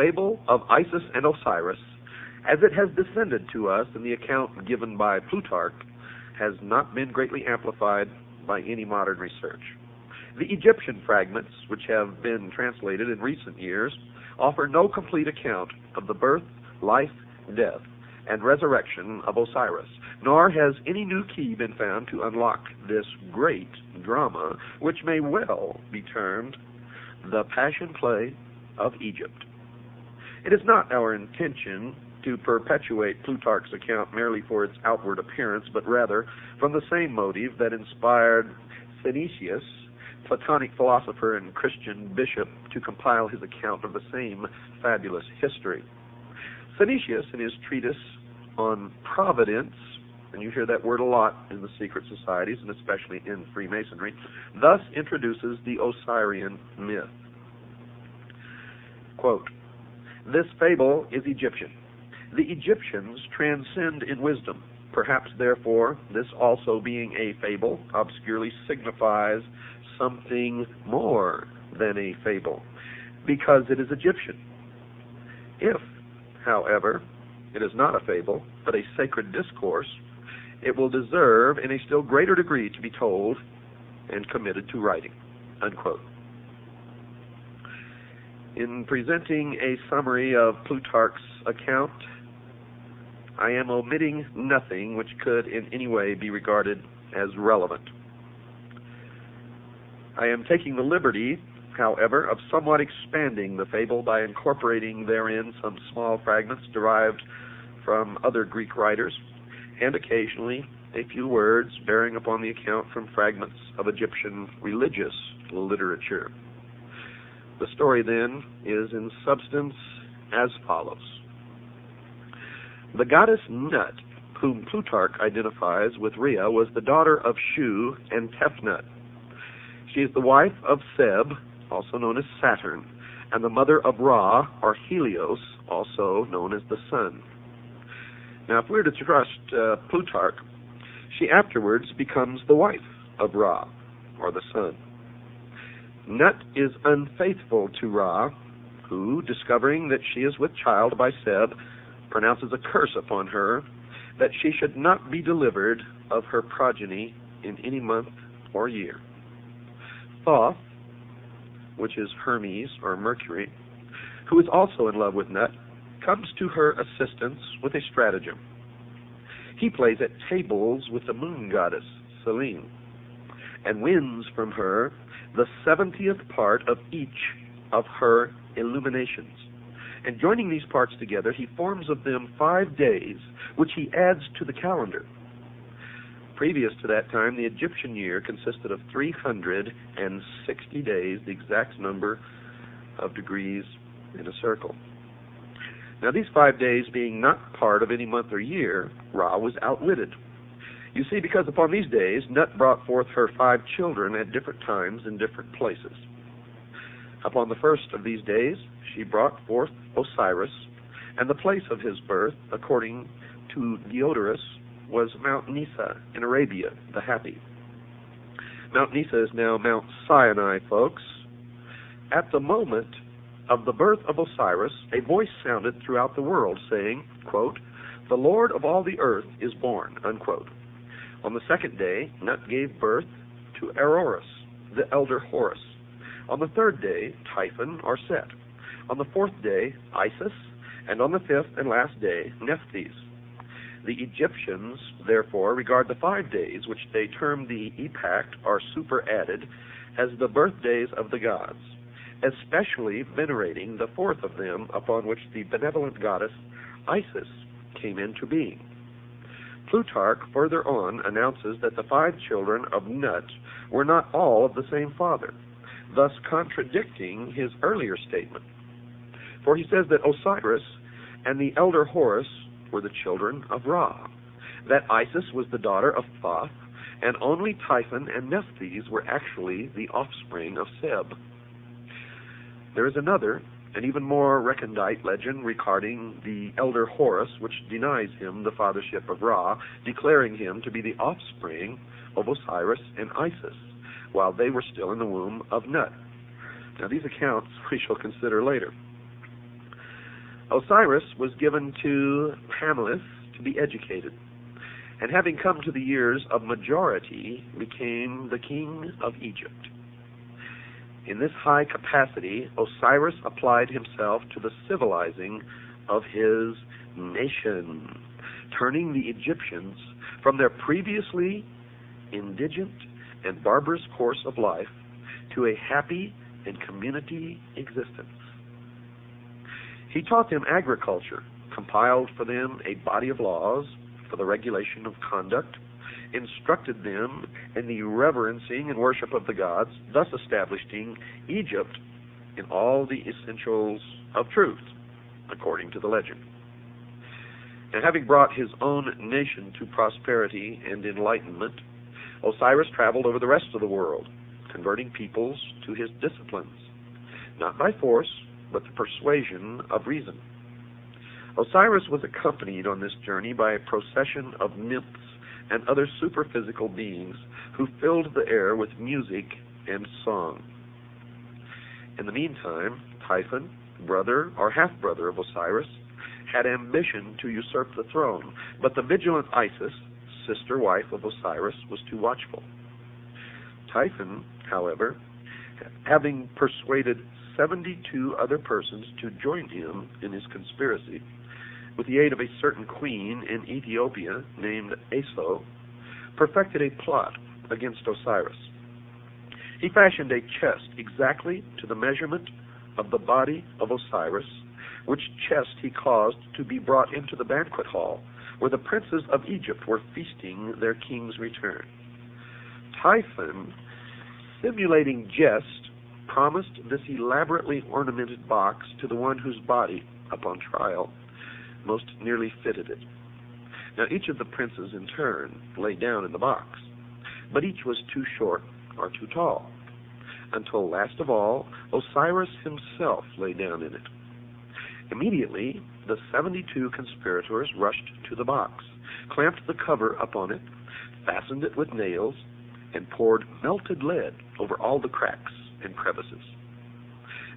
fable of Isis and Osiris, as it has descended to us in the account given by Plutarch, has not been greatly amplified by any modern research. The Egyptian fragments, which have been translated in recent years, offer no complete account of the birth, life, death, and resurrection of Osiris, nor has any new key been found to unlock this great drama, which may well be termed the Passion Play of Egypt. It is not our intention to perpetuate Plutarch's account merely for its outward appearance, but rather from the same motive that inspired Synesius, Platonic philosopher and Christian bishop, to compile his account of the same fabulous history. Synesius, in his treatise on Providence, and you hear that word a lot in the secret societies and especially in Freemasonry, thus introduces the Osirian myth. Quote, "This fable is Egyptian. The Egyptians transcend in wisdom. Perhaps, therefore, this also being a fable obscurely signifies something more than a fable, because it is Egyptian. If, however, it is not a fable, but a sacred discourse, it will deserve in a still greater degree to be told and committed to writing." Unquote. In presenting a summary of Plutarch's account, I am omitting nothing which could in any way be regarded as relevant. I am taking the liberty, however, of somewhat expanding the fable by incorporating therein some small fragments derived from other Greek writers, and occasionally a few words bearing upon the account from fragments of Egyptian religious literature. The story, then, is in substance as follows. The goddess Nut, whom Plutarch identifies with Rhea, was the daughter of Shu and Tefnut. She is the wife of Seb, also known as Saturn, and the mother of Ra, or Helios, also known as the sun. Now, if we're to trust Plutarch, she afterwards becomes the wife of Ra, or the sun. Nut is unfaithful to Ra, who, discovering that she is with child by Seb, pronounces a curse upon her that she should not be delivered of her progeny in any month or year. Thoth, which is Hermes or Mercury, who is also in love with Nut, comes to her assistance with a stratagem. He plays at tables with the moon goddess, Selene, and wins from her the 70th part of each of her illuminations. And joining these parts together, he forms of them 5 days, which he adds to the calendar. Previous to that time, the Egyptian year consisted of 360 days, the exact number of degrees in a circle. Now, these 5 days being not part of any month or year, Ra was outwitted. You see, because upon these days, Nut brought forth her 5 children at different times in different places. Upon the first of these days, she brought forth Osiris, and the place of his birth, according to Diodorus, was Mount Nisa in Arabia, the Happy. Mount Nisa is now Mount Sinai, folks. At the moment of the birth of Osiris, a voice sounded throughout the world saying, quote, "The Lord of all the earth is born," unquote. On the second day, Nut gave birth to Aroris, the elder Horus. On the third day, Typhon or Set. On the fourth day, Isis. And on the fifth and last day, Nephthys. The Egyptians, therefore, regard the 5 days, which they term the epact or superadded, as the birthdays of the gods, especially venerating the fourth of them, upon which the benevolent goddess Isis came into being. Plutarch further on announces that the 5 children of Nut were not all of the same father, thus contradicting his earlier statement. For he says that Osiris and the elder Horus were the children of Ra, that Isis was the daughter of Thoth, and only Typhon and Nephthys were actually the offspring of Seb. There is another, and even more recondite legend regarding the elder Horus, which denies him the fathership of Ra, declaring him to be the offspring of Osiris and Isis, while they were still in the womb of Nut. Now, these accounts we shall consider later. Osiris was given to Hamlet to be educated, and having come to the years of majority, became the king of Egypt. In this high capacity, Osiris applied himself to the civilizing of his nation, turning the Egyptians from their previously indigent and barbarous course of life to a happy and community existence. He taught them agriculture, compiled for them a body of laws for the regulation of conduct, instructed them in the reverencing and worship of the gods, thus establishing Egypt in all the essentials of truth, according to the legend. And having brought his own nation to prosperity and enlightenment, Osiris traveled over the rest of the world, converting peoples to his disciplines, not by force, but the persuasion of reason. Osiris was accompanied on this journey by a procession of nymphs and other superphysical beings who filled the air with music and song. In the meantime, Typhon, brother or half-brother of Osiris, had ambition to usurp the throne, but the vigilant Isis, sister wife of Osiris, was too watchful. Typhon, however, having persuaded 72 other persons to join him in his conspiracy, with the aid of a certain queen in Ethiopia named Aso, perfected a plot against Osiris. He fashioned a chest exactly to the measurement of the body of Osiris, which chest he caused to be brought into the banquet hall, where the princes of Egypt were feasting their king's return. Typhon, simulating jest, promised this elaborately ornamented box to the one whose body, upon trial, most nearly fitted it. Now each of the princes in turn lay down in the box, but each was too short or too tall, until last of all Osiris himself lay down in it. Immediately the 72 conspirators rushed to the box, clamped the cover upon it, fastened it with nails, and poured melted lead over all the cracks and crevices.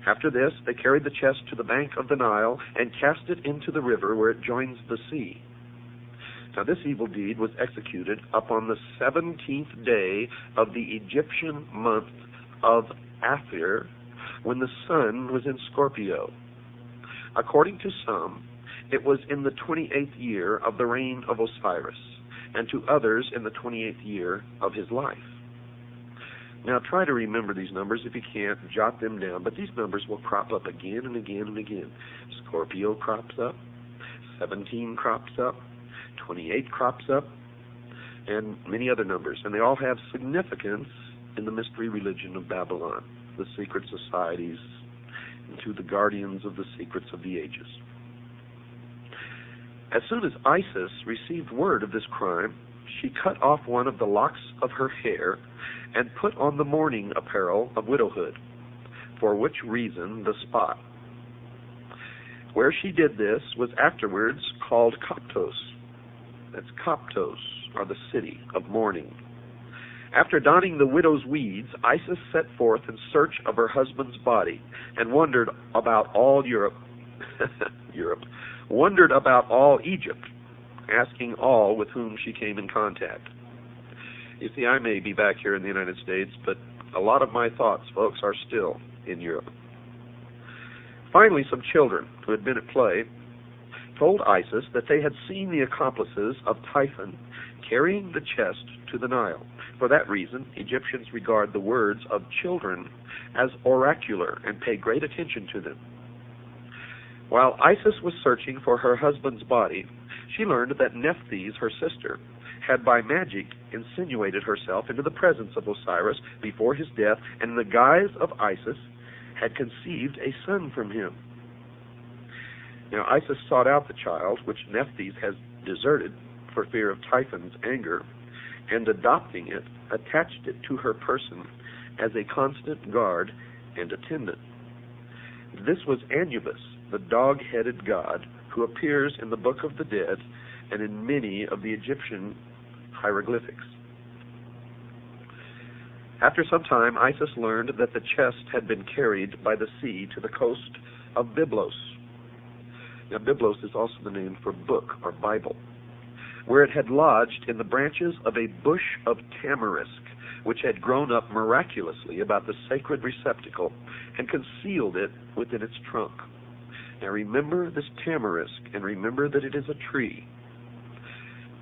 After this, they carried the chest to the bank of the Nile and cast it into the river where it joins the sea. Now this evil deed was executed upon the 17th day of the Egyptian month of Aphir, when the sun was in Scorpio. According to some, it was in the 28th year of the reign of Osiris, and to others in the 28th year of his life. Now try to remember these numbers. If you can't, jot them down. But these numbers will crop up again and again and again. Scorpio crops up, 17 crops up, 28 crops up, and many other numbers. And they all have significance in the mystery religion of Babylon, the secret societies, and to the guardians of the secrets of the ages. As soon as Isis received word of this crime, she cut off one of the locks of her hair and put on the mourning apparel of widowhood, for which reason the spot where she did this was afterwards called Koptos. That's Koptos, or the city of mourning. After donning the widow's weeds, Isis set forth in search of her husband's body and wandered about all wandered about all Egypt, asking all with whom she came in contact. You see, I may be back here in the United States, but a lot of my thoughts, folks, are still in Europe. Finally, some children who had been at play told Isis that they had seen the accomplices of Typhon carrying the chest to the Nile. For that reason, Egyptians regard the words of children as oracular and pay great attention to them. While Isis was searching for her husband's body, she learned that Nephthys, her sister, had by magic insinuated herself into the presence of Osiris before his death, and in the guise of Isis had conceived a son from him. Now Isis sought out the child, which Nephthys has deserted for fear of Typhon's anger, and adopting it, attached it to her person as a constant guard and attendant. This was Anubis, the dog-headed god, who appears in the Book of the Dead and in many of the Egyptian hieroglyphics. After some time, Isis learned that the chest had been carried by the sea to the coast of Byblos. Now, Byblos is also the name for book or Bible, where it had lodged in the branches of a bush of tamarisk, which had grown up miraculously about the sacred receptacle and concealed it within its trunk. Now remember this tamarisk, and remember that it is a tree.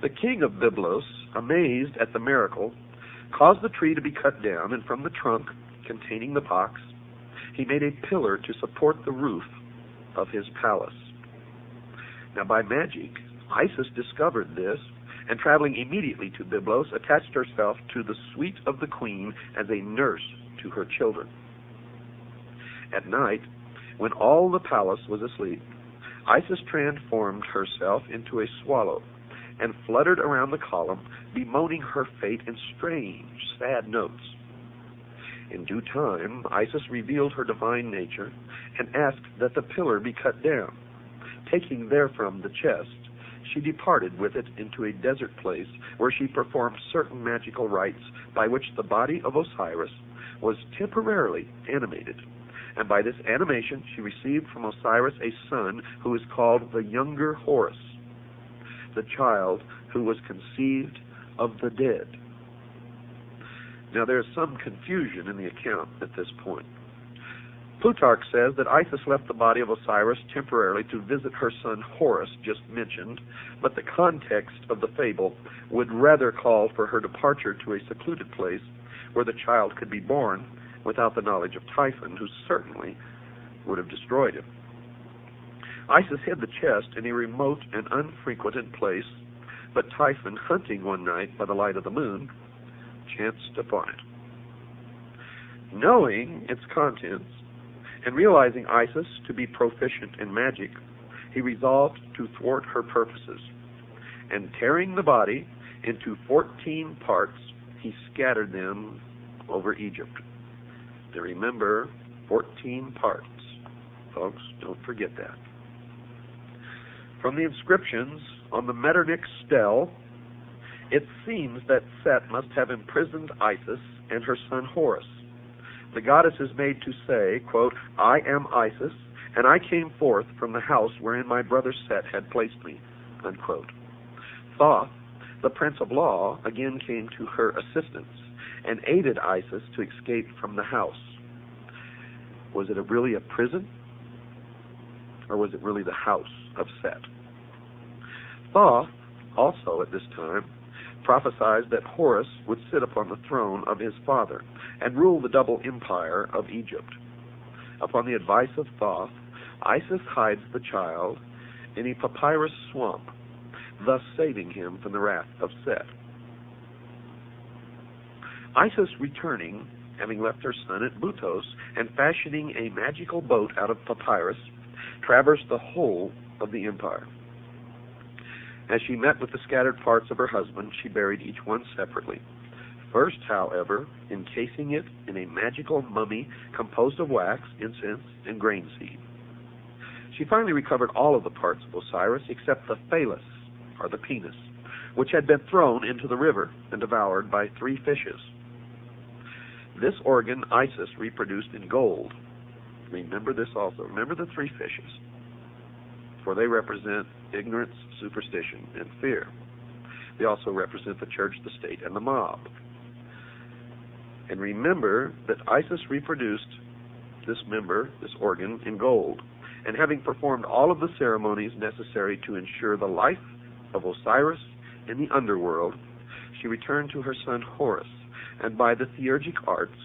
The king of Byblos, amazed at the miracle, caused the tree to be cut down, and from the trunk containing the box, he made a pillar to support the roof of his palace. Now by magic, Isis discovered this, and traveling immediately to Byblos, attached herself to the suite of the queen as a nurse to her children. At night, when all the palace was asleep, Isis transformed herself into a swallow and fluttered around the column, bemoaning her fate in strange, sad notes. In due time, Isis revealed her divine nature and asked that the pillar be cut down. Taking therefrom the chest, she departed with it into a desert place where she performed certain magical rites by which the body of Osiris was temporarily animated. And by this animation she received from Osiris a son who is called the younger Horus, the child who was conceived of the dead. Now there is some confusion in the account at this point. Plutarch says that Isis left the body of Osiris temporarily to visit her son Horus, just mentioned, but the context of the fable would rather call for her departure to a secluded place where the child could be born without the knowledge of Typhon, who certainly would have destroyed him. Isis hid the chest in a remote and unfrequented place, but Typhon, hunting one night by the light of the moon, chanced upon it. Knowing its contents, and realizing Isis to be proficient in magic, he resolved to thwart her purposes, and tearing the body into 14 parts, he scattered them over Egypt. Now remember, 14 parts. Folks, don't forget that. From the inscriptions on the Metternich stele, it seems that Set must have imprisoned Isis and her son Horus. The goddess is made to say, quote, "I am Isis, and I came forth from the house wherein my brother Set had placed me," unquote. Thoth, the prince of law, again came to her assistance and aided Isis to escape from the house. Was it really a prison? Or was it really the house of Set? Thoth, also at this time, prophesied that Horus would sit upon the throne of his father and rule the double empire of Egypt. Upon the advice of Thoth, Isis hides the child in a papyrus swamp, thus saving him from the wrath of Set. Isis returning, having left her son at Butos, and fashioning a magical boat out of papyrus, traversed the whole of the empire. As she met with the scattered parts of her husband, she buried each one separately. First, however, encasing it in a magical mummy composed of wax, incense, and grain seed. She finally recovered all of the parts of Osiris except the phallus, or the penis, which had been thrown into the river and devoured by 3 fishes. This organ Isis reproduced in gold. Remember this also. Remember the 3 fishes, for they represent ignorance, superstition, and fear. They also represent the church, the state, and the mob. And remember that Isis reproduced this member, this organ, in gold, and having performed all of the ceremonies necessary to ensure the life of Osiris in the underworld, she returned to her son Horus, and by the theurgic arts